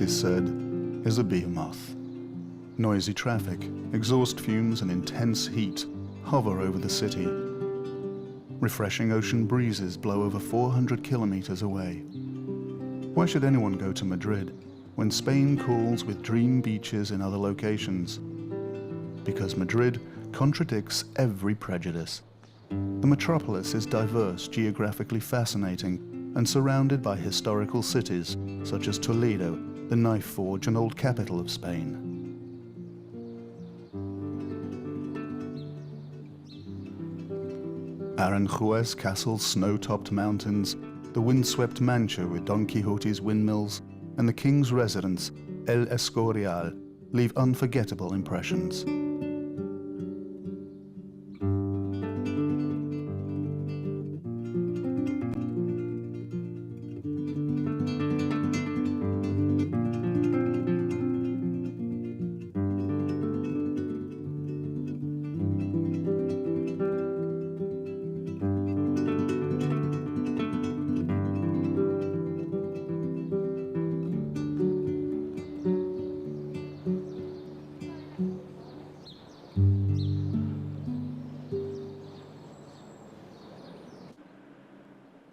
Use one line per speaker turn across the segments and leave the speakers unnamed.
is said, is a behemoth. Noisy traffic, exhaust fumes and intense heat hover over the city. Refreshing ocean breezes blow over 400 kilometers away. Why should anyone go to Madrid when Spain calls with dream beaches in other locations? Because Madrid contradicts every prejudice. The metropolis is diverse, geographically fascinating, and surrounded by historical cities such as Toledo, the knife forge and old capital of Spain. Aranjuez Castle's snow-topped mountains, the windswept Mancha with Don Quixote's windmills, and the king's residence, El Escorial, leave unforgettable impressions.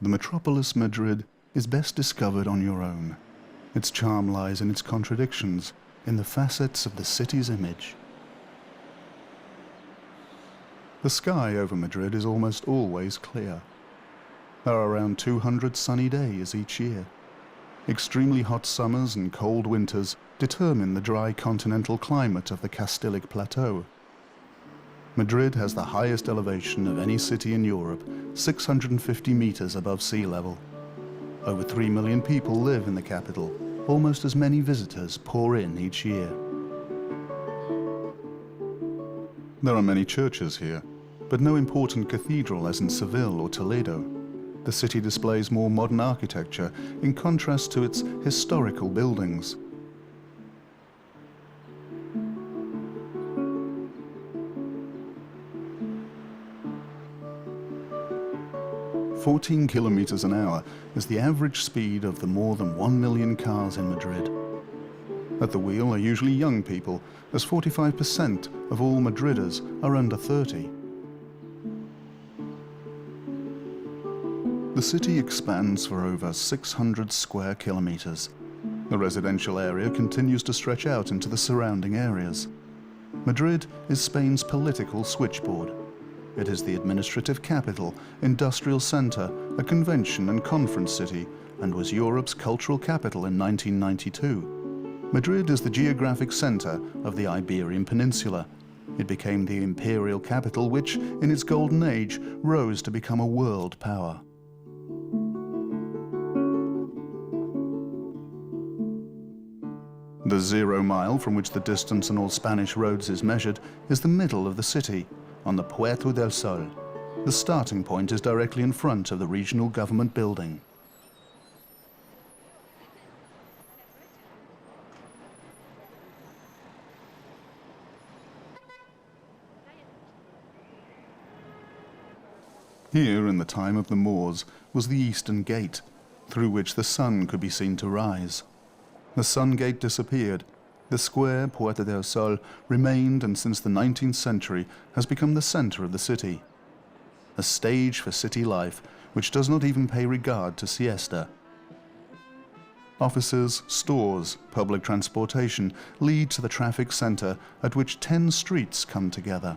The metropolis Madrid is best discovered on your own. Its charm lies in its contradictions, in the facets of the city's image. The sky over Madrid is almost always clear. There are around 200 sunny days each year. Extremely hot summers and cold winters determine the dry continental climate of the Castilic Plateau. Madrid has the highest elevation of any city in Europe, 650 meters above sea level. Over 3 million people live in the capital. Almost as many visitors pour in each year. There are many churches here, but no important cathedral as in Seville or Toledo. The city displays more modern architecture in contrast to its historical buildings. "14 kilometers an hour is the average speed of the more than 1 million cars in Madrid. At the wheel are usually young people, as 45% of all Madriders are under 30. The city expands for over 600 square kilometers. The residential area continues to stretch out into the surrounding areas. Madrid is Spain's political switchboard. It is the administrative capital, industrial center, a convention and conference city, and was Europe's cultural capital in 1992. Madrid is the geographic center of the Iberian Peninsula. It became the imperial capital which, in its golden age, rose to become a world power. The 0 mile from which the distance on all Spanish roads is measured is the middle of the city, on the Puerta del Sol. The starting point is directly in front of the regional government building. Here, in the time of the Moors, was the Eastern Gate, through which the sun could be seen to rise. The Sun Gate disappeared. The square Puerta del Sol remained, and since the 19th century has become the center of the city. A stage for city life which does not even pay regard to siesta. Offices, stores, public transportation lead to the traffic center at which 10 streets come together.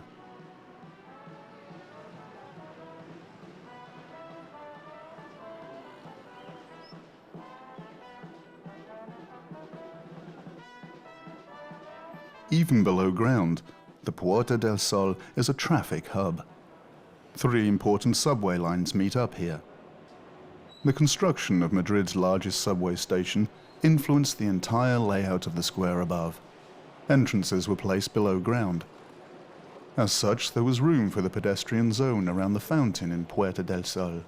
Even below ground, the Puerta del Sol is a traffic hub. 3 important subway lines meet up here. The construction of Madrid's largest subway station influenced the entire layout of the square above. Entrances were placed below ground. As such, there was room for the pedestrian zone around the fountain in Puerta del Sol.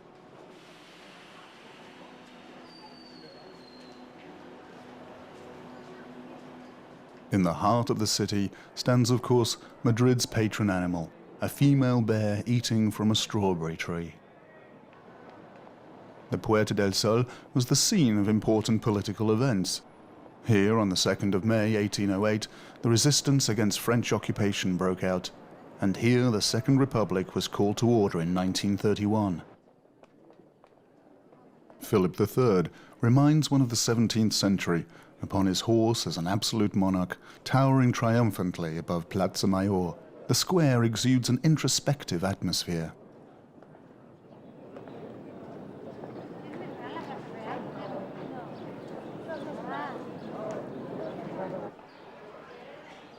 In the heart of the city stands, of course, Madrid's patron animal, a female bear eating from a strawberry tree. The Puerta del Sol was the scene of important political events. Here, on the 2nd of May 1808, the resistance against French occupation broke out, and here the Second Republic was called to order in 1931. Philip III reminds one of the 17th century, upon his horse as an absolute monarch, towering triumphantly above Plaza Mayor. The square exudes an introspective atmosphere.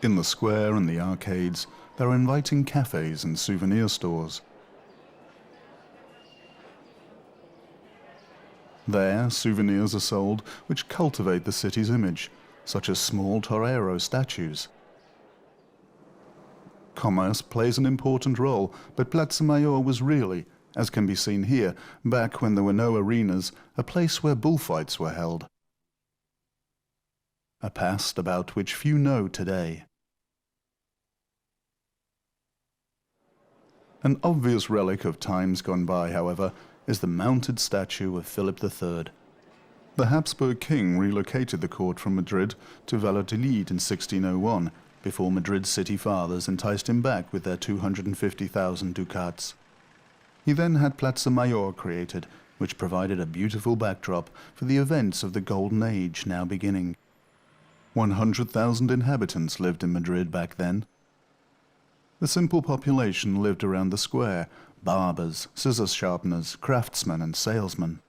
In the square and the arcades, there are inviting cafes and souvenir stores. There, souvenirs are sold which cultivate the city's image, such as small torero statues. Commerce plays an important role, but Plaza Mayor was really, as can be seen here, back when there were no arenas, a place where bullfights were held. A past about which few know today. An obvious relic of times gone by, however, is the mounted statue of Philip III. The Habsburg king relocated the court from Madrid to Valladolid in 1601, before Madrid's city fathers enticed him back with their 250,000 ducats. He then had Plaza Mayor created, which provided a beautiful backdrop for the events of the Golden Age now beginning. 100,000 inhabitants lived in Madrid back then. The simple population lived around the square: barbers, scissors sharpeners, craftsmen and salesmen.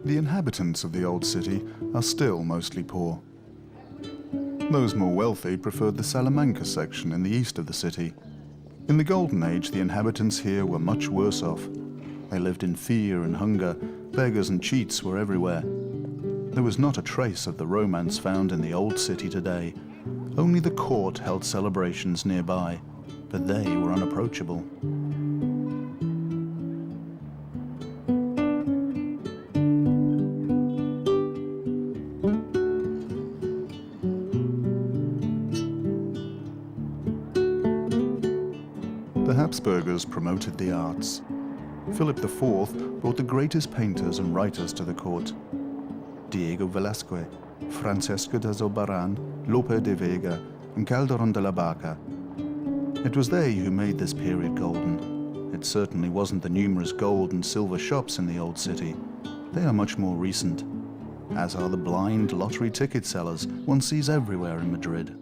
The inhabitants of the old city are still mostly poor. Those more wealthy preferred the Salamanca section in the east of the city. In the Golden Age, the inhabitants here were much worse off. They lived in fear and hunger. Beggars and cheats were everywhere. There was not a trace of the romance found in the old city today. Only the court held celebrations nearby, but they were unapproachable. The Habsburgers promoted the arts. Philip IV brought the greatest painters and writers to the court: Diego Velázquez, Francesco de Zobaran, Lope de Vega, and Calderón de la Barca. It was they who made this period golden. It certainly wasn't the numerous gold and silver shops in the old city. They are much more recent, as are the blind lottery ticket sellers one sees everywhere in Madrid.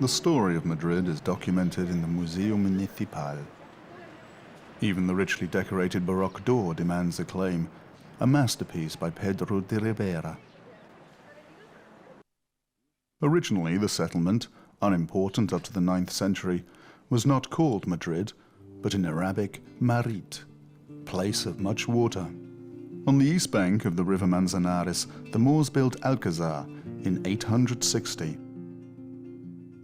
The story of Madrid is documented in the Museo Municipal. Even the richly decorated Baroque door demands acclaim, a masterpiece by Pedro de Rivera. Originally, the settlement, unimportant up to the 9th century, was not called Madrid, but in Arabic, Marit, place of much water. On the east bank of the river Manzanares, the Moors built Alcazar in 860.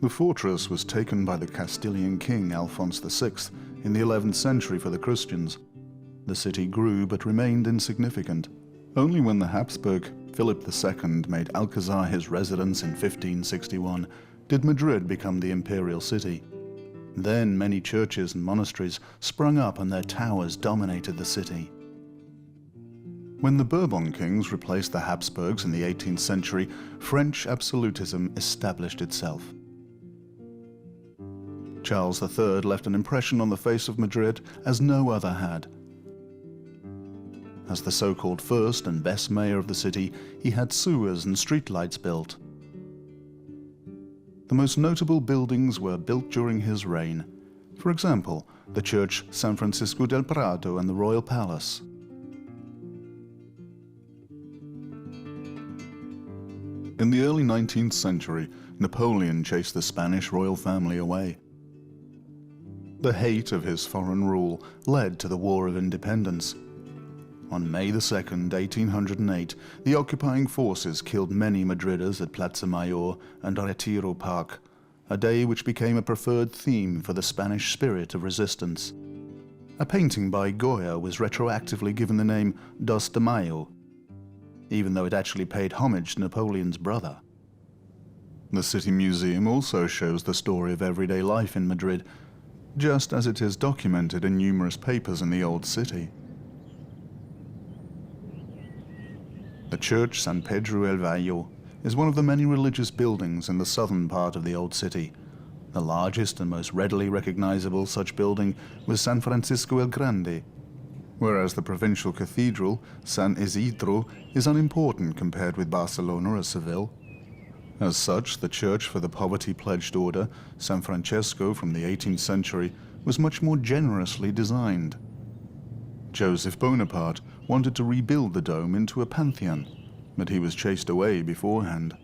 The fortress was taken by the Castilian king Alphonse VI in the 11th century for the Christians. The city grew but remained insignificant. Only when the Habsburg Philip II made Alcazar his residence in 1561 did Madrid become the imperial city. Then many churches and monasteries sprung up and their towers dominated the city. When the Bourbon kings replaced the Habsburgs in the 18th century, French absolutism established itself. Charles III left an impression on the face of Madrid as no other had. As the so-called first and best mayor of the city, he had sewers and streetlights built. The most notable buildings were built during his reign. For example, the church San Francisco del Prado and the Royal Palace. In the early 19th century, Napoleon chased the Spanish royal family away. The hate of his foreign rule led to the War of Independence. On May 2nd, 1808, the occupying forces killed many Madriders at Plaza Mayor and Retiro Park, a day which became a preferred theme for the Spanish spirit of resistance. A painting by Goya was retroactively given the name Dos de Mayo, even though it actually paid homage to Napoleon's brother. The City Museum also shows the story of everyday life in Madrid, just as it is documented in numerous papers in the old city. The church San Pedro el Vallo is one of the many religious buildings in the southern part of the old city. The largest and most readily recognizable such building was San Francisco el Grande, whereas the provincial cathedral, San Isidro, is unimportant compared with Barcelona or Seville. As such, the church for the poverty-pledged order, San Francesco from the 18th century, was much more generously designed. Joseph Bonaparte wanted to rebuild the dome into a pantheon, but he was chased away beforehand.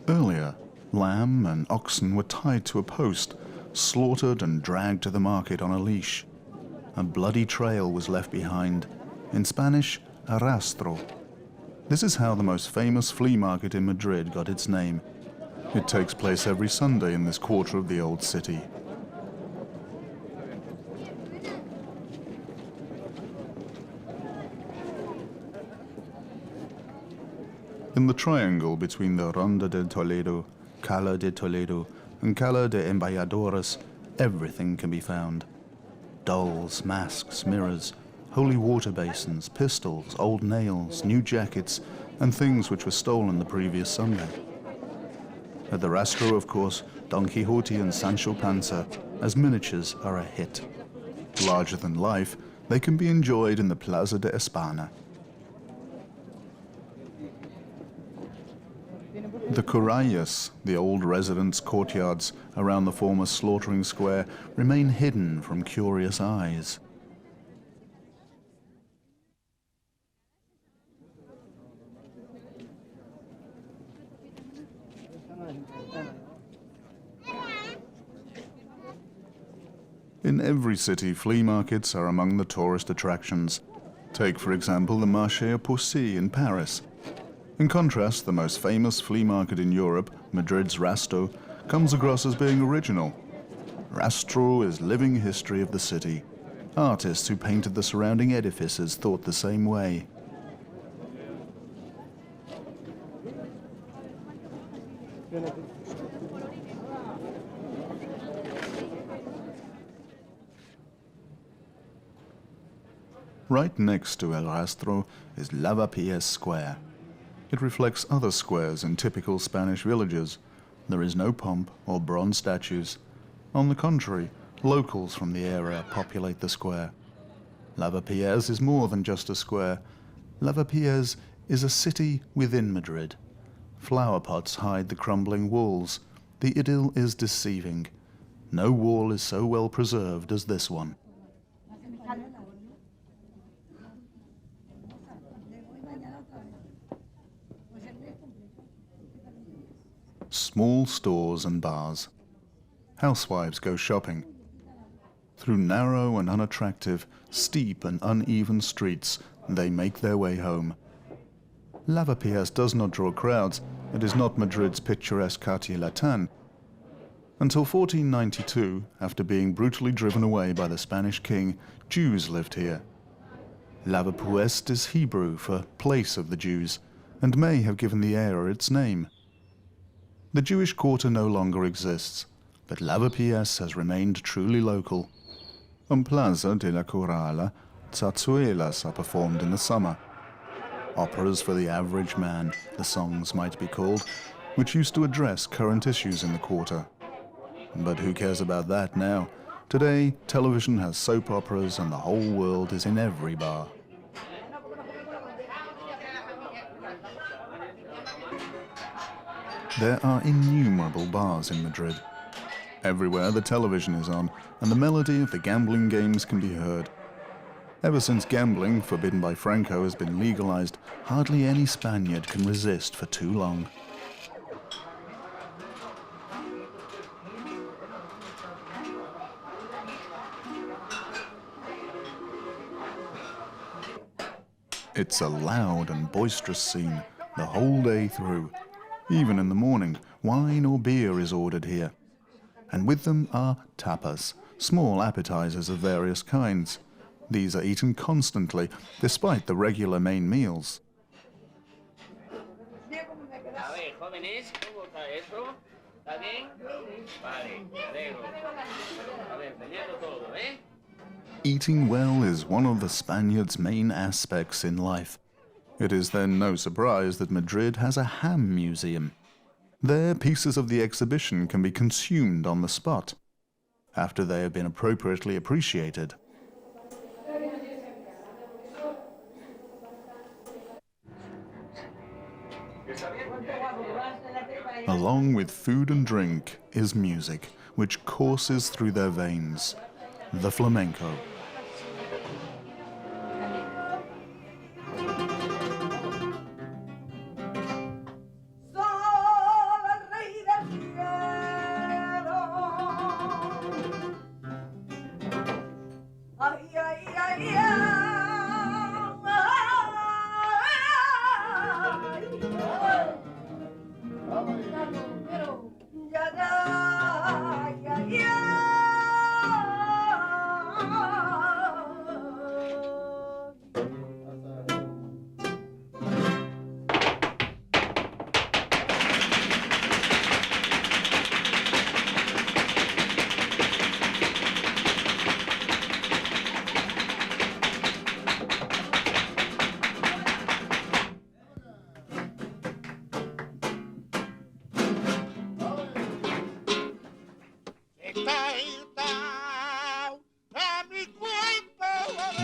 Earlier, lamb and oxen were tied to a post, slaughtered and dragged to the market on a leash. A bloody trail was left behind, in Spanish, a Rastro. This is how the most famous flea market in Madrid got its name. It takes place every Sunday in this quarter of the old city. In the triangle between the Ronda de Toledo, Cala de Toledo, and Cala de Embajadoras, everything can be found. Dolls, masks, mirrors, holy water basins, pistols, old nails, new jackets, and things which were stolen the previous Sunday. At the Rastro, of course, Don Quixote and Sancho Panza, as miniatures, are a hit. Larger than life, they can be enjoyed in the Plaza de España. The Corrales, the old residence courtyards around the former slaughtering square, remain hidden from curious eyes. In every city, flea markets are among the tourist attractions. Take, for example, the Marché aux Puces in Paris. In contrast, the most famous flea market in Europe, Madrid's Rastro, comes across as being original. Rastro is living history of the city. Artists who painted the surrounding edifices thought the same way. Right next to El Rastro is Lavapiés Square. It reflects other squares in typical Spanish villages. There is no pomp or bronze statues. On the contrary, locals from the area populate the square. Lavapiés is more than just a square. Lavapiés is a city within Madrid. Flower pots hide the crumbling walls. The idyll is deceiving. No wall is so well preserved as this one. Small stores and bars. Housewives go shopping. Through narrow and unattractive, steep and uneven streets, they make their way home. Lavapiés does not draw crowds. It is not Madrid's picturesque Quartier Latin. Until 1492, after being brutally driven away by the Spanish king, Jews lived here. Lavapiés is Hebrew for place of the Jews, and may have given the area its name. The Jewish quarter no longer exists, but Lavapiés has remained truly local. On Plaza de la Corrala, zarzuelas are performed in the summer. Operas for the average man, the songs might be called, which used to address current issues in the quarter. But who cares about that now? Today, television has soap operas and the whole world is in every bar. There are innumerable bars in Madrid. Everywhere the television is on, and the melody of the gambling games can be heard. Ever since gambling, forbidden by Franco, has been legalized, hardly any Spaniard can resist for too long. It's a loud and boisterous scene the whole day through. Even in the morning, wine or beer is ordered here. And with them are tapas, small appetizers of various kinds. These are eaten constantly, despite the regular main meals. Eating well is one of the Spaniards' main aspects in life. It is then no surprise that Madrid has a ham museum. There, pieces of the exhibition can be consumed on the spot, after they have been appropriately appreciated. Along with food and drink is music, which courses through their veins, the flamenco.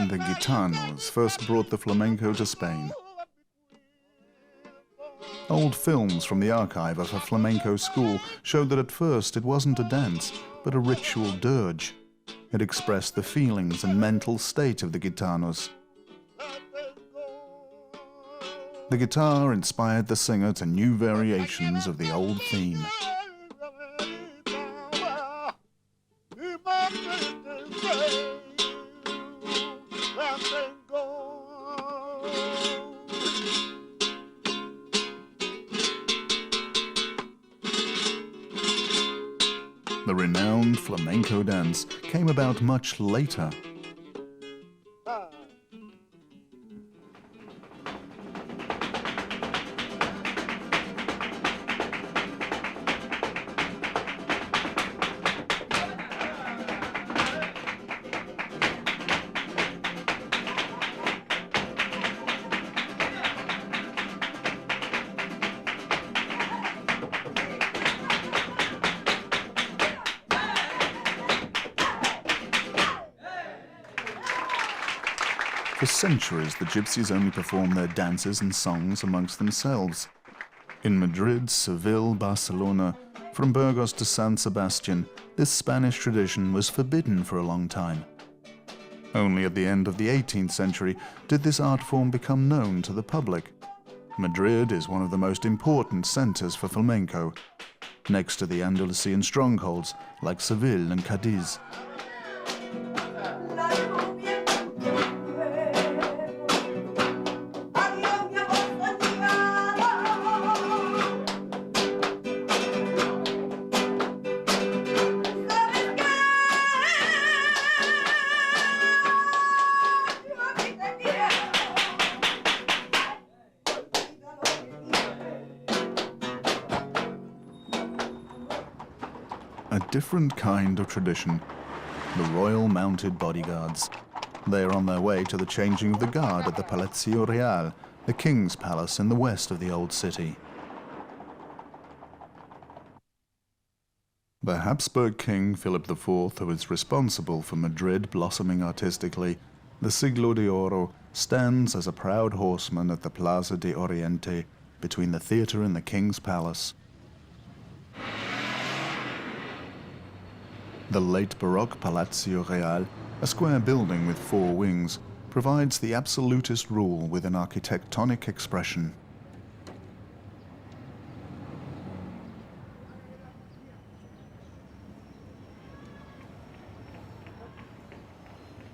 The Gitanos first brought the flamenco to Spain. Old films from the archive of a flamenco school showed that at first it wasn't a dance, but a ritual dirge. It expressed the feelings and mental state of the Gitanos. The guitar inspired the singer to new variations of the old theme. The renowned flamenco dance came about much later. For centuries, the gypsies only performed their dances and songs amongst themselves. In Madrid, Seville, Barcelona, from Burgos to San Sebastian, this Spanish tradition was forbidden for a long time. Only at the end of the 18th century did this art form become known to the public. Madrid is one of the most important centers for flamenco, next to the Andalusian strongholds like Seville and Cadiz. A different kind of tradition, the Royal Mounted Bodyguards. They are on their way to the changing of the guard at the Palacio Real, the King's Palace in the west of the old city. The Habsburg king Philip IV, who is responsible for Madrid blossoming artistically, the Siglo de Oro, stands as a proud horseman at the Plaza de Oriente between the theatre and the King's Palace. The late Baroque Palacio Real, a square building with 4 wings, provides the absolutist rule with an architectonic expression.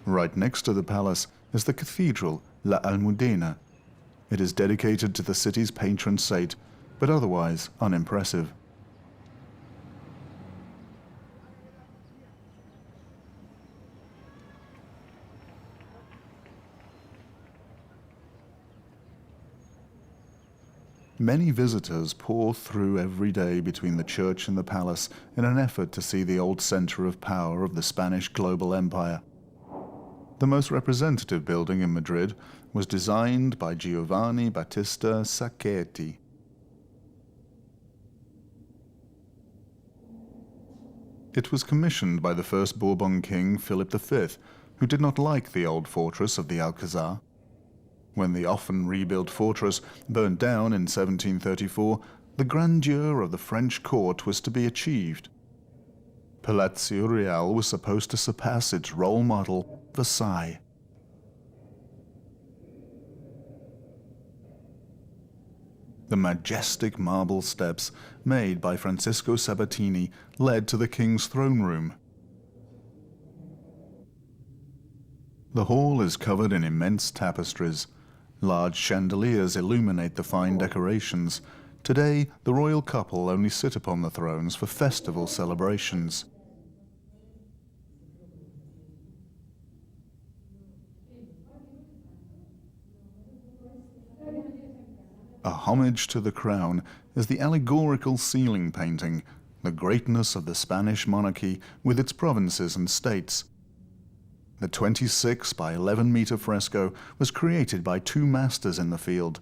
Right next to the palace is the cathedral, La Almudena. It is dedicated to the city's patron saint, but otherwise unimpressive. Many visitors pour through every day between the church and the palace in an effort to see the old center of power of the Spanish global empire. The most representative building in Madrid was designed by Giovanni Battista Sacchetti. It was commissioned by the first Bourbon king, Philip V, who did not like the old fortress of the Alcazar. When the often rebuilt fortress burned down in 1734, the grandeur of the French court was to be achieved. Palacio Real was supposed to surpass its role model, Versailles. The majestic marble steps made by Francisco Sabatini led to the king's throne room. The hall is covered in immense tapestries. Large chandeliers illuminate the fine decorations. Today, the royal couple only sit upon the thrones for festival celebrations. A homage to the crown is the allegorical ceiling painting, the greatness of the Spanish monarchy with its provinces and states. The 26 by 11 meter fresco was created by 2 masters in the field,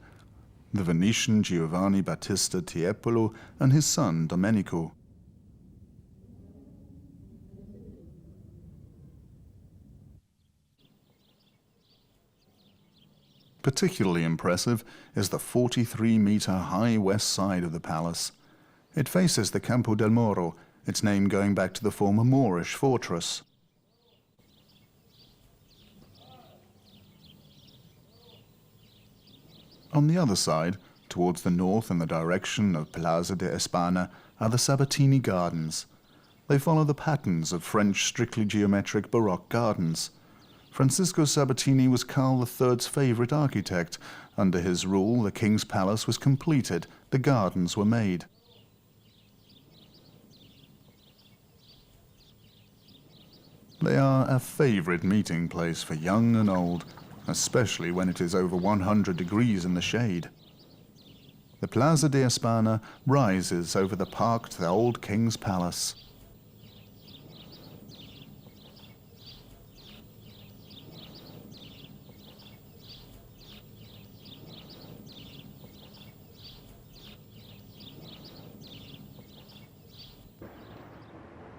the Venetian Giovanni Battista Tiepolo and his son Domenico. Particularly impressive is the 43-meter high west side of the palace. It faces the Campo del Moro, its name going back to the former Moorish fortress. On the other side, towards the north in the direction of Plaza de España, are the Sabatini Gardens. They follow the patterns of French strictly geometric Baroque gardens. Francisco Sabatini was Karl III's favorite architect. Under his rule, the King's Palace was completed, the gardens were made. They are a favorite meeting place for young and old, especially when it is over 100 degrees in the shade. The Plaza de España rises over the park to the old King's Palace.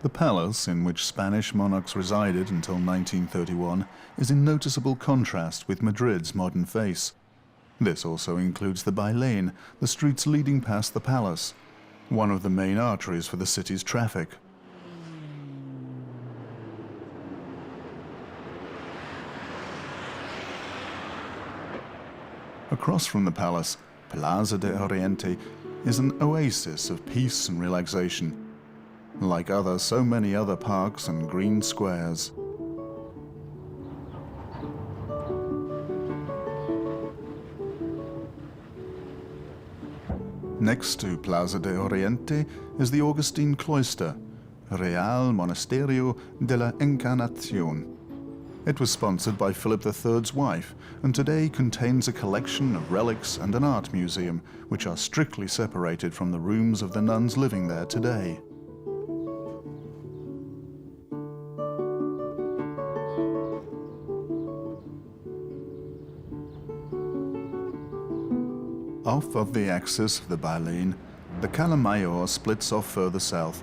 The palace, in which Spanish monarchs resided until 1931, is in noticeable contrast with Madrid's modern face. This also includes the by-lane, the streets leading past the palace, one of the main arteries for the city's traffic. Across from the palace, Plaza de Oriente is an oasis of peace and relaxation. Like so many other parks and green squares. Next to Plaza de Oriente is the Augustine Cloister, Real Monasterio de la Encarnación. It was sponsored by Philip III's wife, and today contains a collection of relics and an art museum, which are strictly separated from the rooms of the nuns living there today. Off of the axis of the Baleine, the Plaza Mayor splits off further south.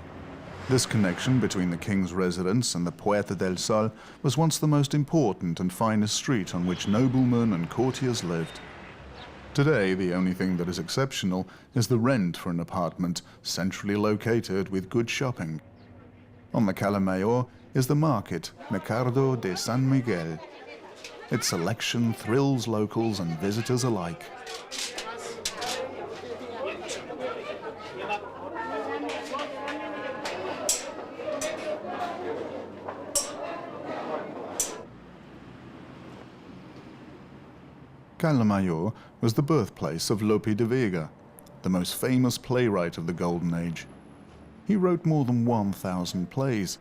This connection between the king's residence and the Puerta del Sol was once the most important and finest street on which noblemen and courtiers lived. Today, the only thing that is exceptional is the rent for an apartment centrally located with good shopping. On the Plaza Mayor is the market, Mercado de San Miguel. Its selection thrills locals and visitors alike. Plaza Mayor was the birthplace of Lope de Vega, the most famous playwright of the Golden Age. He wrote more than 1,000 plays.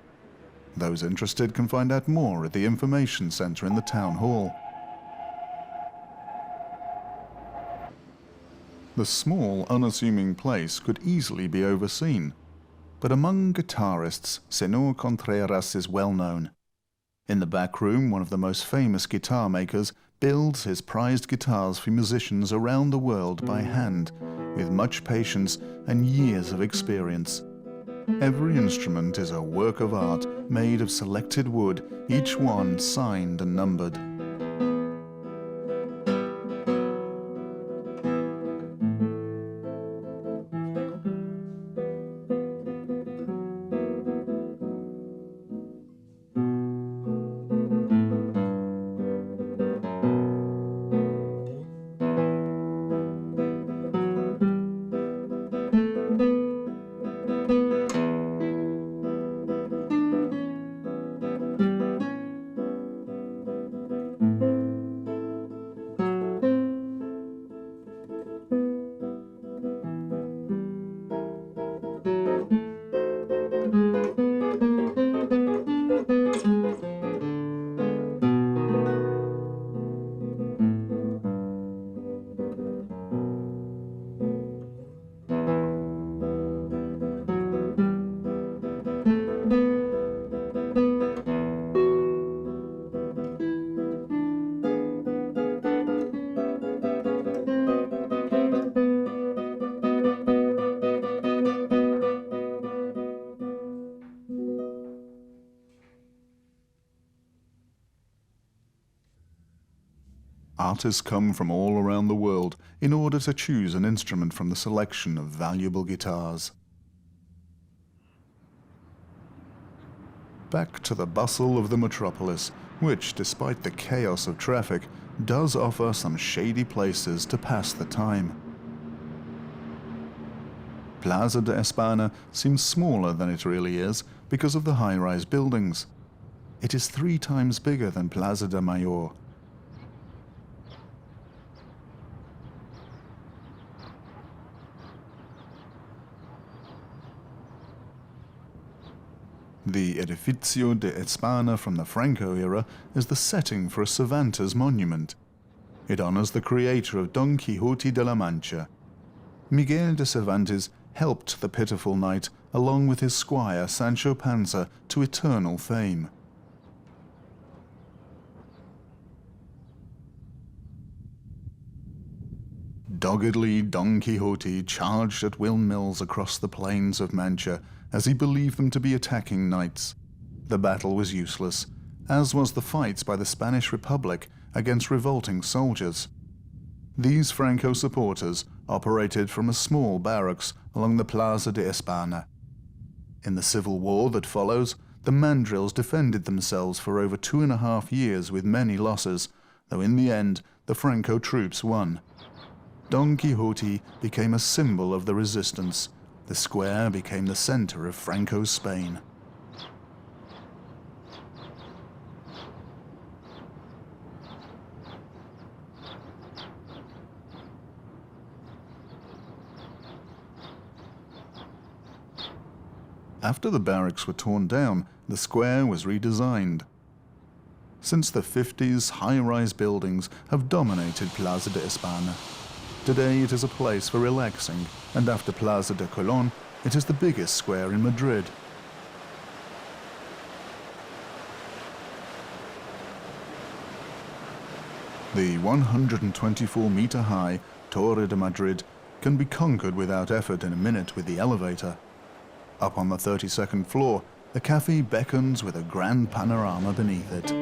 Those interested can find out more at the information center in the town hall. The small, unassuming place could easily be overseen, but among guitarists, Senor Contreras is well known. In the back room, one of the most famous guitar makers builds his prized guitars for musicians around the world by hand, with much patience and years of experience. Every instrument is a work of art made of selected wood, each one signed and numbered. Artists come from all around the world in order to choose an instrument from the selection of valuable guitars. Back to the bustle of the metropolis, which, despite the chaos of traffic, does offer some shady places to pass the time. Plaza de España seems smaller than it really is because of the high-rise buildings. It is 3 times bigger than Plaza de Mayor. The Edificio de España from the Franco era is the setting for a Cervantes monument. It honors the creator of Don Quixote de la Mancha. Miguel de Cervantes helped the pitiful knight, along with his squire Sancho Panza, to eternal fame. Doggedly, Don Quixote charged at windmills across the plains of Mancha, as he believed them to be attacking knights. The battle was useless, as was the fight by the Spanish Republic against revolting soldiers. These Franco supporters operated from a small barracks along the Plaza de España. In the civil war that follows, the mandrills defended themselves for over 2.5 years with many losses, though in the end the Franco troops won. Don Quixote became a symbol of the resistance. The square became the center of Franco's Spain. After the barracks were torn down, the square was redesigned. Since the 50s, high-rise buildings have dominated Plaza de España. Today it is a place for relaxing, and after Plaza de Colón, it is the biggest square in Madrid. The 124-meter-high Torre de Madrid can be conquered without effort in a minute with the elevator. Up on the 32nd floor, the cafe beckons with a grand panorama beneath it.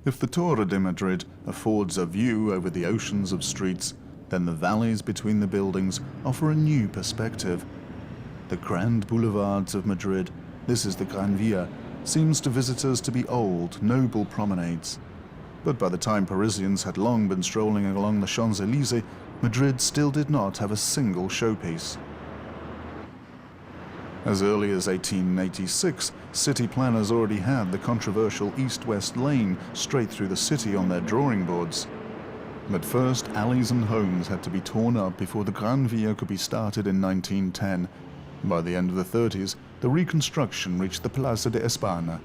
If the Torre de Madrid affords a view over the oceans of streets, then the valleys between the buildings offer a new perspective. The grand boulevards of Madrid, this is the Gran Vía, seems to visitors to be old, noble promenades. But by the time Parisians had long been strolling along the Champs-Élysées, Madrid still did not have a single showpiece. As early as 1886, city planners already had the controversial east-west lane straight through the city on their drawing boards. But first, alleys and homes had to be torn up before the Gran Vía could be started in 1910. By the end of the 30s, the reconstruction reached the Plaza de España.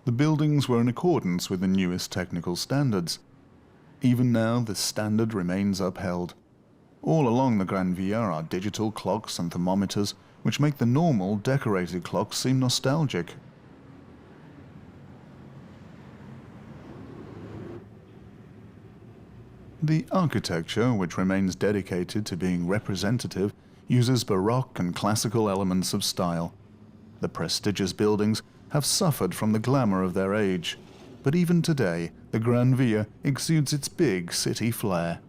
The buildings were in accordance with the newest technical standards. Even now, this standard remains upheld. All along the Gran Vía are digital clocks and thermometers, which make the normal, decorated clocks seem nostalgic. The architecture, which remains dedicated to being representative, uses Baroque and classical elements of style. The prestigious buildings have suffered from the glamour of their age, but even today, the Gran Vía exudes its big city flair.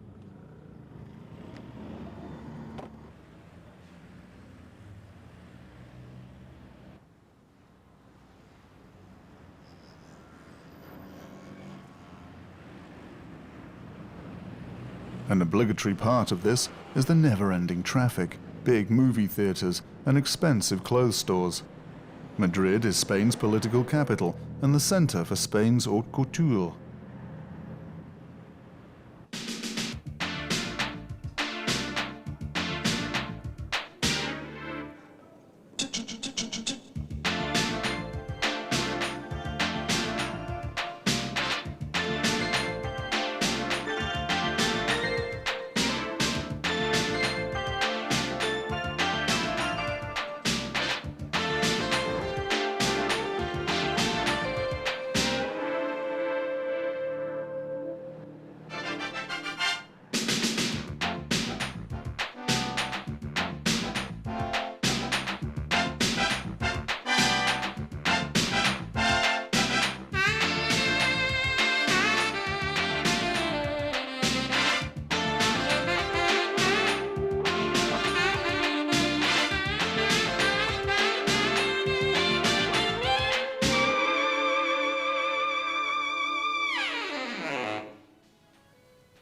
An obligatory part of this is the never-ending traffic, big movie theaters, and expensive clothes stores. Madrid is Spain's political capital and the center for Spain's haute couture.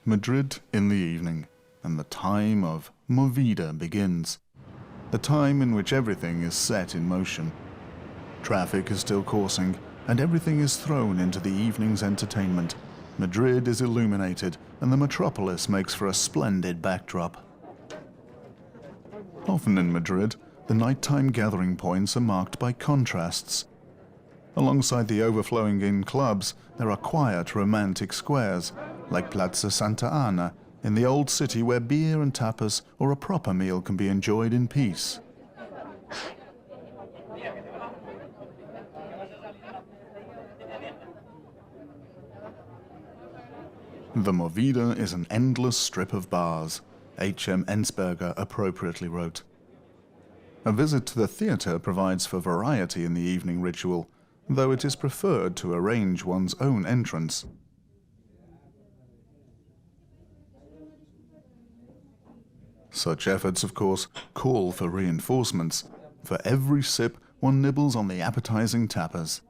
Madrid in the evening, and the time of movida begins. The time in which everything is set in motion. Traffic is still coursing, and everything is thrown into the evening's entertainment. Madrid is illuminated, and the metropolis makes for a splendid backdrop. Often in Madrid, the nighttime gathering points are marked by contrasts. Alongside the overflowing in clubs, there are quiet, romantic squares, like Plaza Santa Ana, in the old city where beer and tapas or a proper meal can be enjoyed in peace. The movida is an endless strip of bars, H.M. Ensberger appropriately wrote. A visit to the theatre provides for variety in the evening ritual, though it is preferred to arrange one's own entrance. Such efforts, of course, call for reinforcements. For every sip, one nibbles on the appetizing tapas.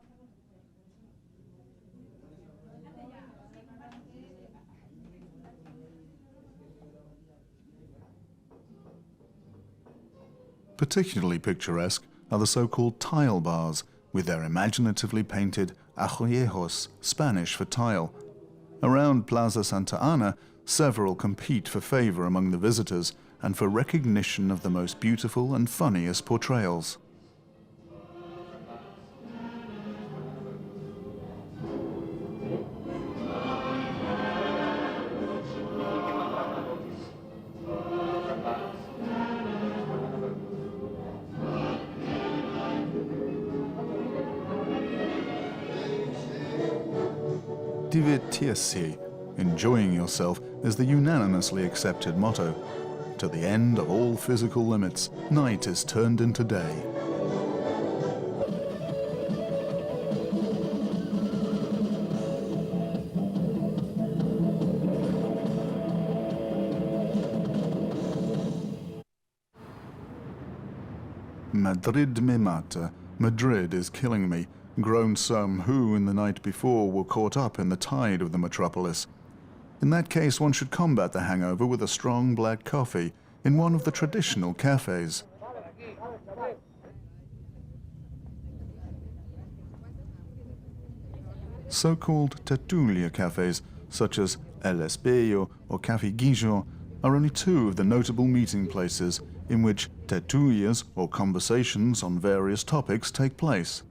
Particularly picturesque are the so-called tile bars, with their imaginatively painted azulejos, Spanish for tile. Around Plaza Santa Ana, several compete for favor among the visitors and for recognition of the most beautiful and funniest portrayals. Divertirse, enjoying yourself, is the unanimously accepted motto. To the end of all physical limits, night is turned into day. Madrid me mata. Madrid is killing me, groaned some who, in the night before, were caught up in the tide of the metropolis. In that case, one should combat the hangover with a strong black coffee in one of the traditional cafes. So-called tertulia cafes, such as El Espejo or Café Guijon, are only two of the notable meeting places in which tertulias or conversations on various topics take place.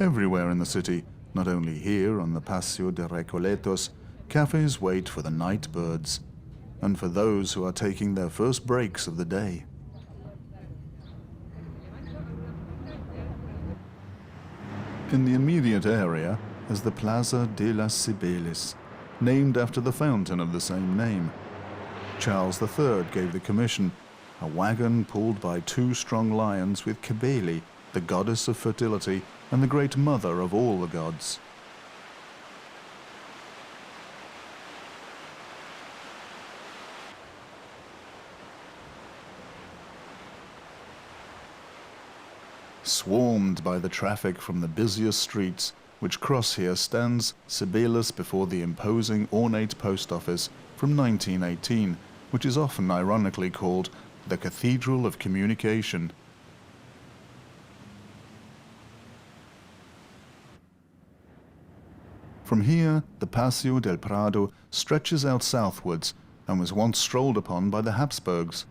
Everywhere in the city, not only here on the Paseo de Recoletos, cafes wait for the night birds, and for those who are taking their first breaks of the day. In the immediate area is the Plaza de las Cibeles, named after the fountain of the same name. Charles III gave the commission, a wagon pulled by two strong lions with Cybele, the goddess of fertility and the great mother of all the gods. Swarmed by the traffic from the busiest streets which cross here stands Cibeles before the imposing ornate post office from 1918, which is often ironically called the Cathedral of Communication. From here, the Paseo del Prado stretches out southwards and was once strolled upon by the Habsburgs.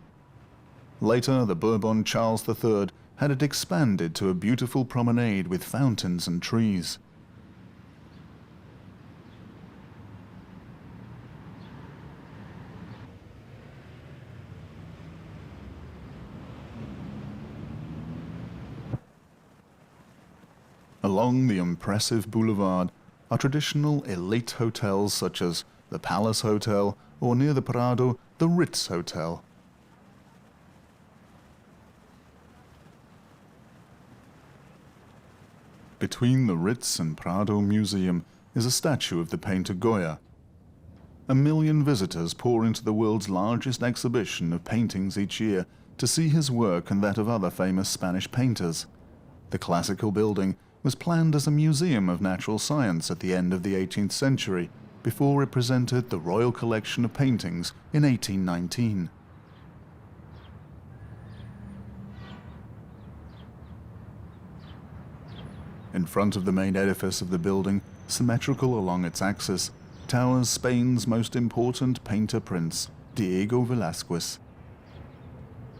Later, the Bourbon Charles III had it expanded to a beautiful promenade with fountains and trees. Along the impressive boulevard are traditional elite hotels such as the Palace Hotel or near the Prado, the Ritz Hotel. Between the Ritz and Prado Museum is a statue of the painter Goya. 1 million visitors pour into the world's largest exhibition of paintings each year to see his work and that of other famous Spanish painters. The classical building was planned as a museum of natural science at the end of the 18th century, before it presented the Royal Collection of Paintings in 1819. In front of the main edifice of the building, symmetrical along its axis, towers Spain's most important painter-prince, Diego Velázquez.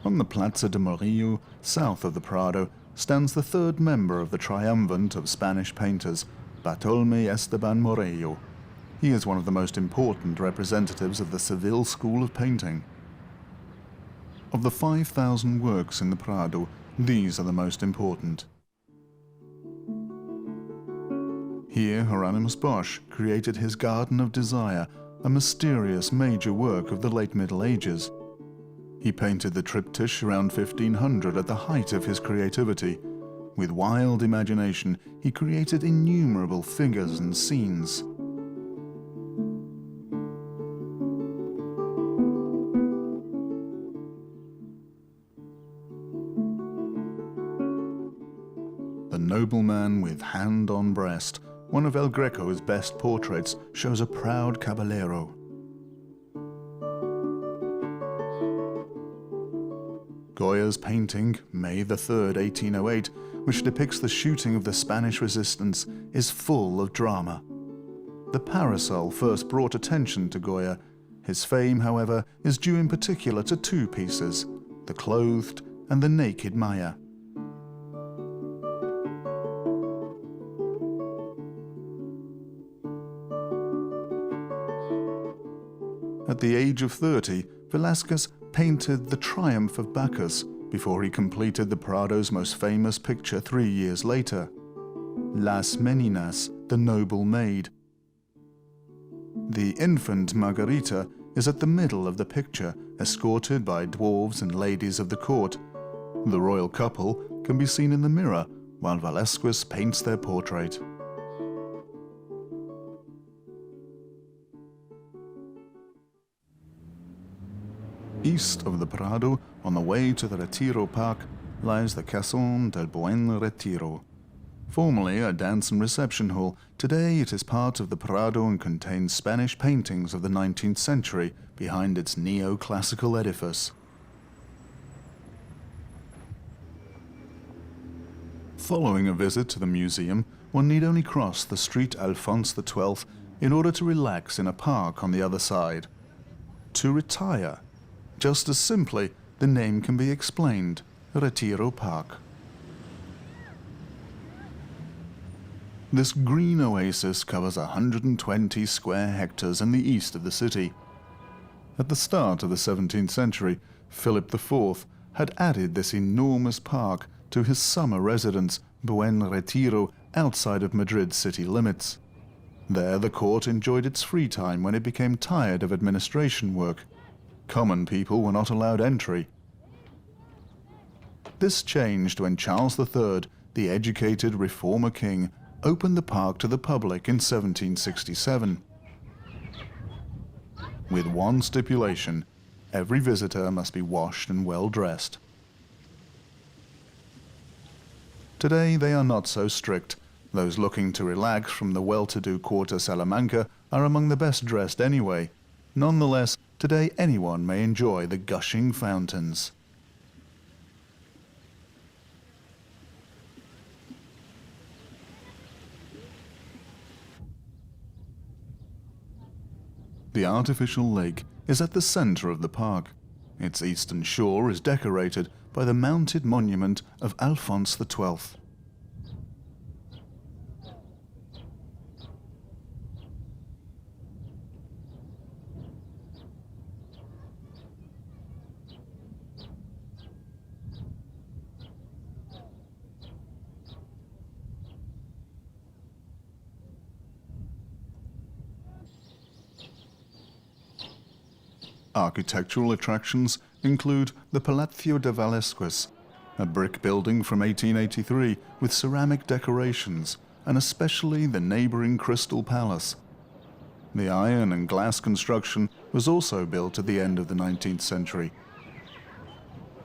On the Plaza de Murillo, south of the Prado, stands the third member of the triumvirate of Spanish painters, Bartolomé Esteban Murillo. He is one of the most important representatives of the Seville school of painting. Of the 5,000 works in the Prado, these are the most important. Here, Hieronymus Bosch created his Garden of Desire, a mysterious major work of the late Middle Ages. He painted the triptych around 1500 at the height of his creativity. With wild imagination, he created innumerable figures and scenes. The nobleman with hand on breast, one of El Greco's best portraits, shows a proud caballero. Goya's painting, May 3, 1808, which depicts the shooting of the Spanish resistance, is full of drama. The parasol first brought attention to Goya. His fame, however, is due in particular to two pieces, the clothed and the naked Maya. At the age of 30, Velázquez painted The Triumph of Bacchus before he completed the Prado's most famous picture 3 years later, Las Meninas, the Noble Maid. The infant Margarita is at the middle of the picture, escorted by dwarves and ladies of the court. The royal couple can be seen in the mirror while Velázquez paints their portrait. East of the Prado, on the way to the Retiro Park, lies the Casón del Buen Retiro. Formerly a dance and reception hall, today it is part of the Prado and contains Spanish paintings of the 19th century behind its neoclassical edifice. Following a visit to the museum, one need only cross the street Alphonse XII in order to relax in a park on the other side. To retire. Just as simply, the name can be explained, Retiro Park. This green oasis covers 120 square hectares in the east of the city. At the start of the 17th century, Philip IV had added this enormous park to his summer residence, Buen Retiro, outside of Madrid's city limits. There the court enjoyed its free time when it became tired of administration work. Common people were not allowed entry. This changed when Charles III, the educated reformer king, opened the park to the public in 1767. With one stipulation, every visitor must be washed and well dressed. Today they are not so strict. Those looking to relax from the well-to-do quarter Salamanca are among the best dressed anyway. Nonetheless, today anyone may enjoy the gushing fountains. The artificial lake is at the center of the park. Its eastern shore is decorated by the mounted monument of Alphonse XII. Architectural attractions include the Palacio de Velázquez, a brick building from 1883 with ceramic decorations, and especially the neighboring Crystal Palace. The iron and glass construction was also built at the end of the 19th century.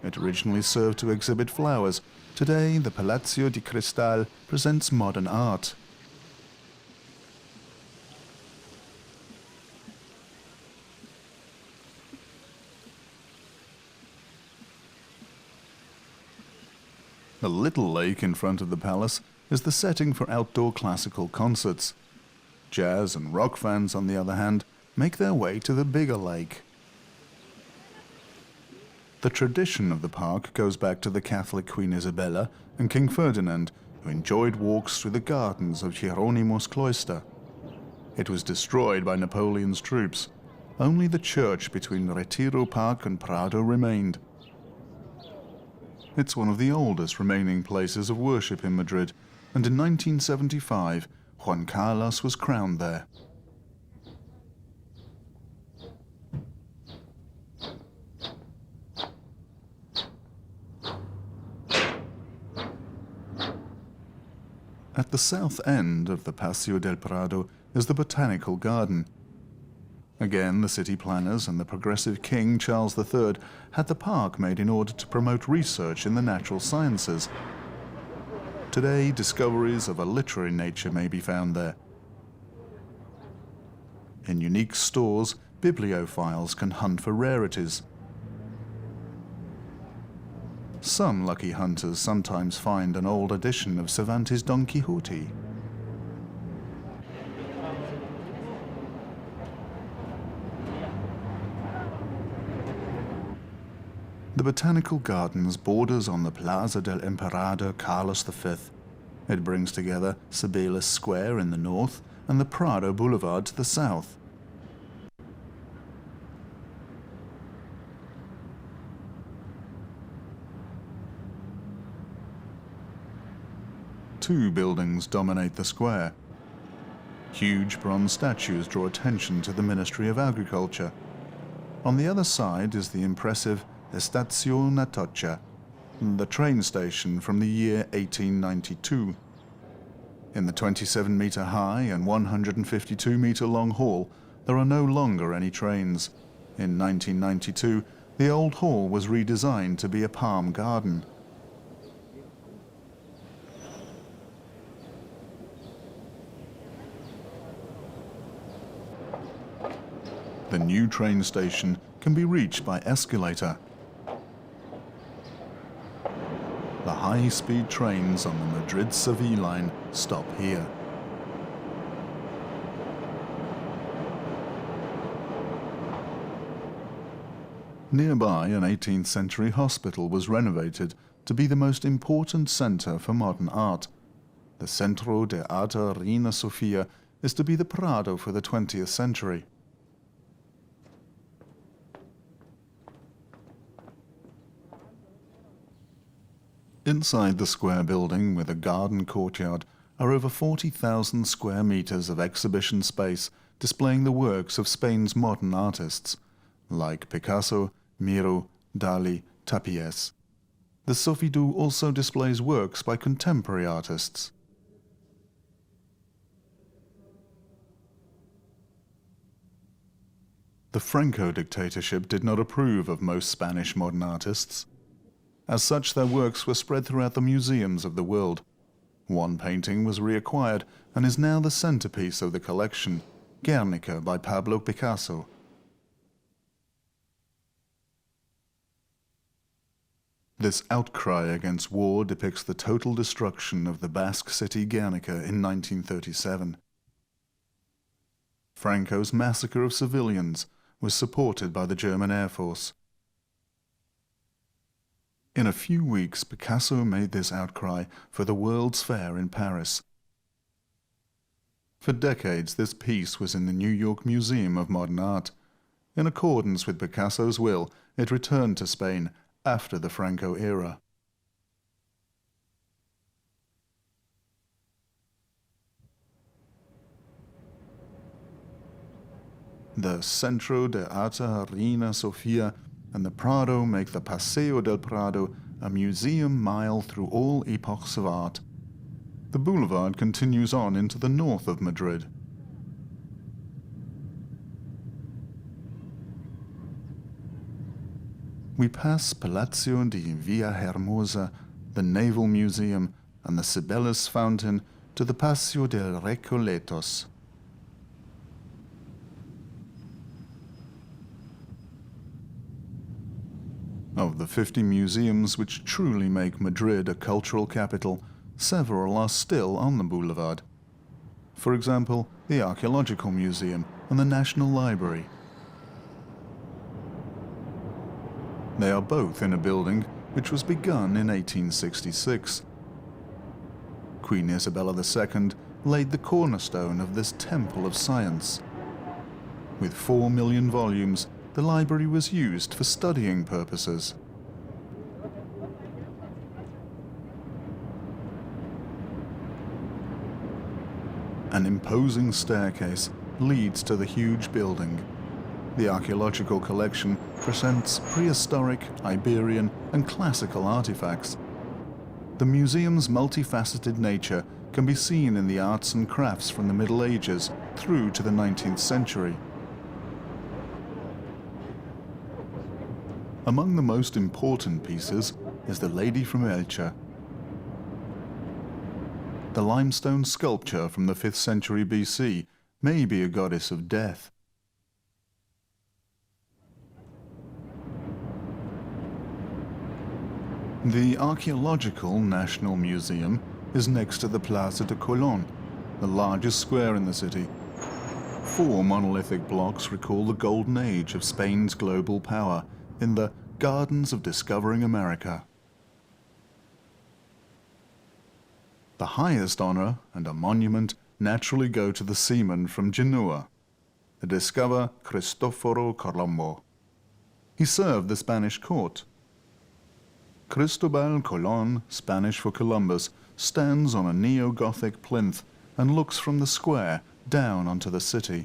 It originally served to exhibit flowers. Today, the Palacio di Cristal presents modern art. The little lake in front of the palace is the setting for outdoor classical concerts. Jazz and rock fans, on the other hand, make their way to the bigger lake. The tradition of the park goes back to the Catholic Queen Isabella and King Ferdinand, who enjoyed walks through the gardens of Hieronymus Cloister. It was destroyed by Napoleon's troops. Only the church between Retiro Park and Prado remained. It's one of the oldest remaining places of worship in Madrid, and in 1975, Juan Carlos was crowned there. At the south end of the Paseo del Prado is the Botanical Garden. Again, the city planners and the progressive King Charles III had the park made in order to promote research in the natural sciences. Today, discoveries of a literary nature may be found there. In unique stores, bibliophiles can hunt for rarities. Some lucky hunters sometimes find an old edition of Cervantes' Don Quixote. The Botanical Gardens borders on the Plaza del Emperador Carlos V. It brings together Cibeles Square in the north and the Prado Boulevard to the south. Two buildings dominate the square. Huge bronze statues draw attention to the Ministry of Agriculture. On the other side is the impressive Estación Atocha, the train station from the year 1892. In the 27-meter-high and 152-meter-long hall, there are no longer any trains. In 1992, the old hall was redesigned to be a palm garden. The new train station can be reached by escalator. The high-speed trains on the Madrid-Seville line stop here. Nearby, an 18th century hospital was renovated to be the most important center for modern art. The Centro de Arte Reina Sofía is to be the Prado for the 20th century. Inside the square building, with a garden courtyard, are over 40,000 square meters of exhibition space displaying the works of Spain's modern artists, like Picasso, Miro, Dali, Tapies. The Sofidou also displays works by contemporary artists. The Franco dictatorship did not approve of most Spanish modern artists. As such, their works were spread throughout the museums of the world. One painting was reacquired and is now the centerpiece of the collection, Guernica by Pablo Picasso. This outcry against war depicts the total destruction of the Basque city Guernica in 1937. Franco's massacre of civilians was supported by the German Air Force. In a few weeks, Picasso made this outcry for the World's Fair in Paris. For decades, this piece was in the New York Museum of Modern Art. In accordance with Picasso's will, it returned to Spain after the Franco era. The Centro de Arte Reina Sofía and the Prado make the Paseo del Prado a museum mile through all epochs of art. The boulevard continues on into the north of Madrid. We pass Palacio de Villahermosa, the Naval Museum, and the Cibeles Fountain to the Paseo de Recoletos. Of the 50 museums which truly make Madrid a cultural capital, several are still on the boulevard. For example, the Archaeological Museum and the National Library. They are both in a building which was begun in 1866. Queen Isabella II laid the cornerstone of this temple of science. With 4 million volumes, the library was used for studying purposes. An imposing staircase leads to the huge building. The archaeological collection presents prehistoric, Iberian, and classical artifacts. The museum's multifaceted nature can be seen in the arts and crafts from the Middle Ages through to the 19th century. Among the most important pieces is the Lady from Elche. The limestone sculpture from the 5th century BC may be a goddess of death. The Archaeological National Museum is next to the Plaza de Colón, the largest square in the city. 4 monolithic blocks recall the golden age of Spain's global power in the Gardens of Discovering America. The highest honor and a monument naturally go to the seaman from Genoa, the discoverer Cristoforo Colombo. He served the Spanish court. Cristobal Colón, Spanish for Columbus, stands on a neo-Gothic plinth and looks from the square down onto the city.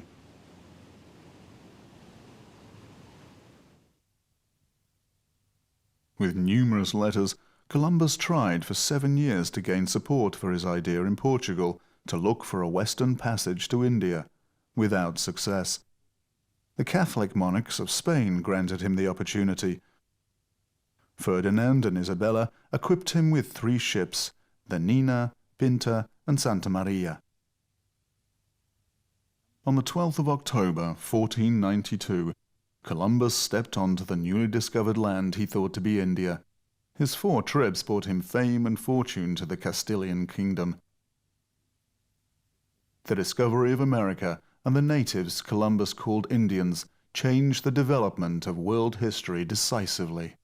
With numerous letters, Columbus tried for 7 years to gain support for his idea in Portugal to look for a western passage to India, without success. The Catholic monarchs of Spain granted him the opportunity. Ferdinand and Isabella equipped him with 3 ships, the Nina, Pinta and Santa Maria. On the 12th of October, 1492, Columbus stepped onto the newly discovered land he thought to be India. His 4 trips brought him fame and fortune to the Castilian kingdom. The discovery of America and the natives Columbus called Indians changed the development of world history decisively.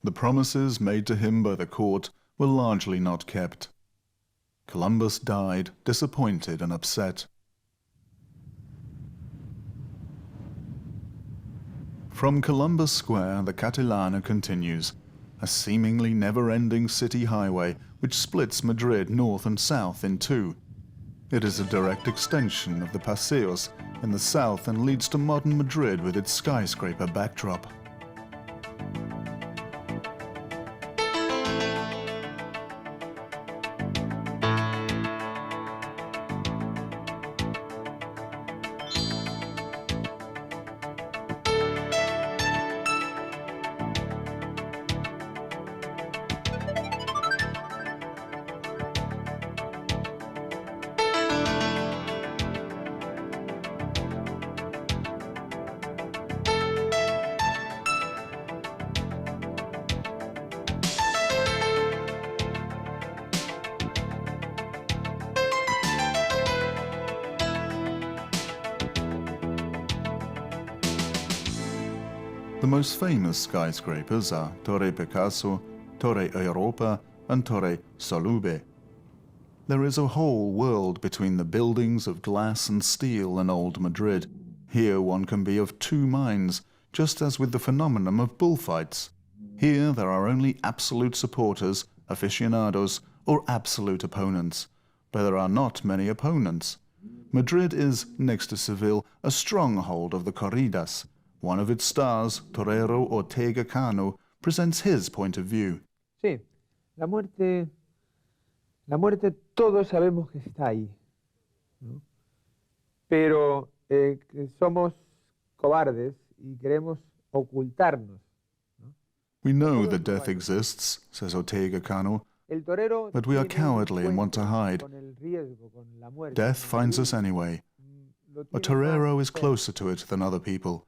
The promises made to him by the court were largely not kept. Columbus died disappointed and upset. From Columbus Square, the Catalana continues, a seemingly never-ending city highway which splits Madrid north and south in 2. It is a direct extension of the Paseos in the south and leads to modern Madrid with its skyscraper backdrop. The most famous skyscrapers are Torre Picasso, Torre Europa and Torre Solube. There is a whole world between the buildings of glass and steel in old Madrid. Here one can be of 2 minds, just as with the phenomenon of bullfights. Here there are only absolute supporters, aficionados, or absolute opponents. But there are not many opponents. Madrid is, next to Seville, a stronghold of the corridas. One of its stars, torero Ortega Cano, presents his point of view.
Sí, la muerte todos sabemos que está ahí, ¿no? Pero somos cobardes y queremos ocultarnos, ¿no?
We know that death exists, says Ortega Cano, but we are cowardly and want to hide. Death finds us anyway. A torero is closer to it than other people.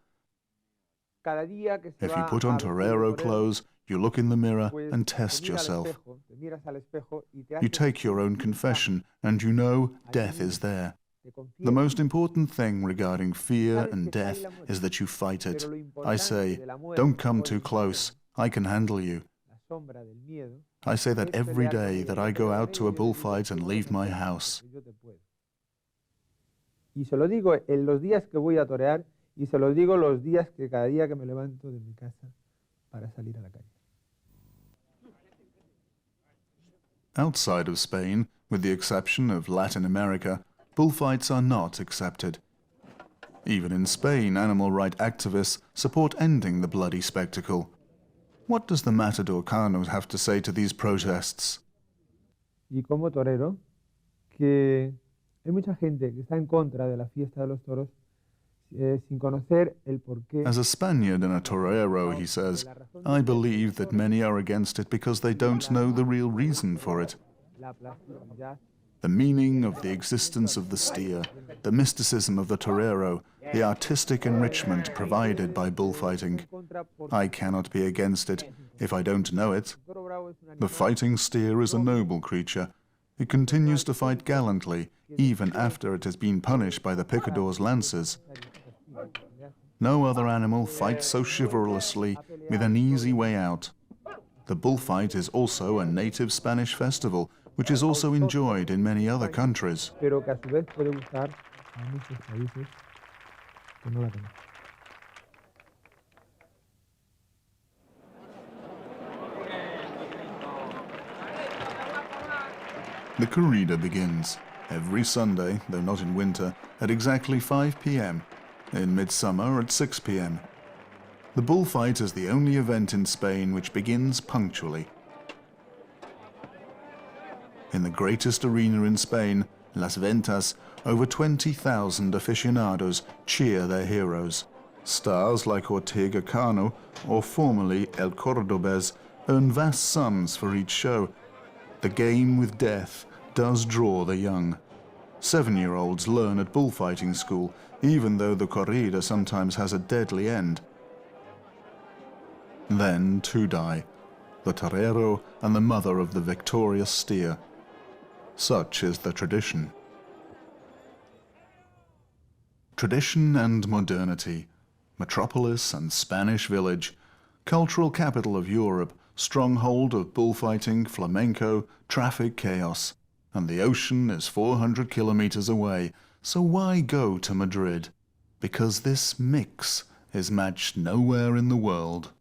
If you put on torero clothes, you look in the mirror and test yourself. You take your own confession and you know death is there. The most important thing regarding fear and death is that you fight it. I say, don't come too close, I can handle you. I say that every day that I go out to a bullfight and leave my house.
Y se lo digo en los días que voy a torear y se lo digo los días que cada día que me levanto de mi casa para salir a la calle.
Outside of Spain, with the exception of Latin America, bullfights are not accepted. Even in Spain, animal rights activists support ending the bloody spectacle. What does the matador Cano have to say to these protests?
Y como torero, que hay mucha gente que está en contra de la fiesta de los toros sin conocer el porqué.
As a Spaniard and a torero, he says, I believe that many are against it because they don't know the real reason for it. The meaning of the existence of the steer, the mysticism of the torero, the artistic enrichment provided by bullfighting. I cannot be against it if I don't know it. The fighting steer is a noble creature. It continues to fight gallantly, even after it has been punished by the picador's lances. No other animal fights so chivalrously with an easy way out. The bullfight is also a native Spanish festival, which is also enjoyed in many other countries.
Pero que a su vez puede gustar a muchos países que no la conocen.
The corrida begins every Sunday, though not in winter, at exactly 5 p.m. In midsummer at 6 p.m. The bullfight is the only event in Spain which begins punctually. In the greatest arena in Spain, Las Ventas, over 20,000 aficionados cheer their heroes. Stars like Ortega Cano, or formerly El Cordobés, earn vast sums for each show. The game with death does draw the young. 7-year-olds learn at bullfighting school, even though the corrida sometimes has a deadly end. Then two die, the torero and the mother of the victorious steer. Such is the tradition. Tradition and modernity, metropolis and Spanish village, cultural capital of Europe, stronghold of bullfighting, flamenco, traffic chaos. And the ocean is 400 kilometers away, so why go to Madrid? Because this mix is matched nowhere in the world.